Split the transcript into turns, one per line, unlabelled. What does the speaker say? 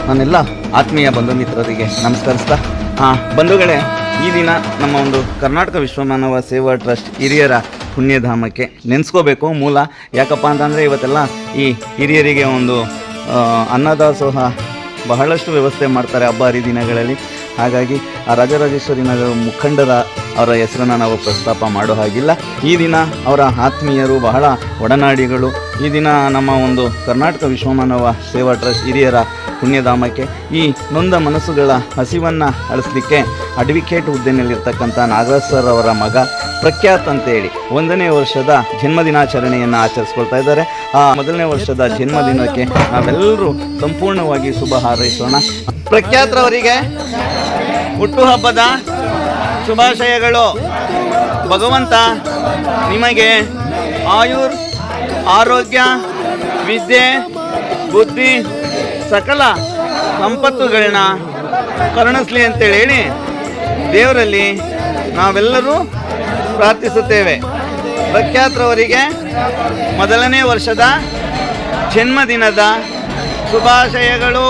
ನಾನೆಲ್ಲ ಆತ್ಮೀಯ ಬಂಧು ಮಿತ್ರರಿಗೆ ನಮಸ್ಕರಿಸ್ತಾ ಬಂಧುಗಳೇ, ಈ ದಿನ ನಮ್ಮ ಒಂದು ಕರ್ನಾಟಕ ವಿಶ್ವಮಾನವ ಸೇವಾ ಟ್ರಸ್ಟ್ ಹಿರಿಯರ ಪುಣ್ಯಧಾಮಕ್ಕೆ ನೆನೆಸ್ಕೋಬೇಕು. ಮೂಲ ಯಾಕಪ್ಪ ಅಂತಂದರೆ ಇವತ್ತೆಲ್ಲ ಈ ಹಿರಿಯರಿಗೆ ಒಂದು ಅನ್ನದಾಸೋಹ ಬಹಳಷ್ಟು ವ್ಯವಸ್ಥೆ ಮಾಡ್ತಾರೆ ಹಬ್ಬ ಹರಿದಿನಗಳಲ್ಲಿ. ಹಾಗಾಗಿ ಆ ರಾಜರಾಜೇಶ್ವರಿ ನಗರ ಮುಖಂಡರ ಅವರ ಹೆಸರನ್ನು ನಾವು ಪ್ರಸ್ತಾಪ ಮಾಡೋ ಹಾಗಿಲ್ಲ. ಈ ದಿನ ಅವರ ಆತ್ಮೀಯರು, ಬಹಳ ಒಡನಾಡಿಗಳು. ಈ ದಿನ ನಮ್ಮ ಒಂದು ಕರ್ನಾಟಕ ವಿಶ್ವಮಾನವ ಸೇವಾ ಟ್ರಸ್ಟ್ ಹಿರಿಯರ ಪುಣ್ಯಧಾಮಕ್ಕೆ ಈ ನೊಂದ ಮನಸ್ಸುಗಳ ಹಸಿವನ್ನು ಅಳಿಸ್ಲಿಕ್ಕೆ ಅಡ್ವೊಕೇಟ್ ಹುದ್ದೆಯಲ್ಲಿರ್ತಕ್ಕಂಥ ನಾಗರಾಜ್ ಸರ್ ಅವರ ಮಗ ಪ್ರಖ್ಯಾತ್ ಅಂತೇಳಿ 1ನೇ ವರ್ಷದ ಜನ್ಮದಿನಾಚರಣೆಯನ್ನು ಆಚರಿಸ್ಕೊಳ್ತಾ ಇದ್ದಾರೆ. ಆ 1ನೇ ವರ್ಷದ ಜನ್ಮದಿನಕ್ಕೆ ನಾವೆಲ್ಲರೂ ಸಂಪೂರ್ಣವಾಗಿ ಶುಭ ಹಾರೈಸೋಣ. ಪ್ರಖ್ಯಾತ್ರವರಿಗೆ ಹುಟ್ಟುಹಬ್ಬದ ಶುಭಾಶಯಗಳು. ಭಗವಂತ ನಿಮಗೆ ಆಯುರ್, ಆರೋಗ್ಯ, ವಿದ್ಯೆ, ಬುದ್ಧಿ, ಸಕಲ ಸಂಪತ್ತುಗಳನ್ನ ಕರುಣಿಸಲಿ ಅಂತೇಳಿ ಹೇಳಿ ದೇವರಲ್ಲಿ ನಾವೆಲ್ಲರೂ ಪ್ರಾರ್ಥಿಸುತ್ತೇವೆ. ಪ್ರಖ್ಯಾತ್ರವರಿಗೆ 1ನೇ ವರ್ಷದ ಜನ್ಮದಿನದ ಶುಭಾಶಯಗಳು.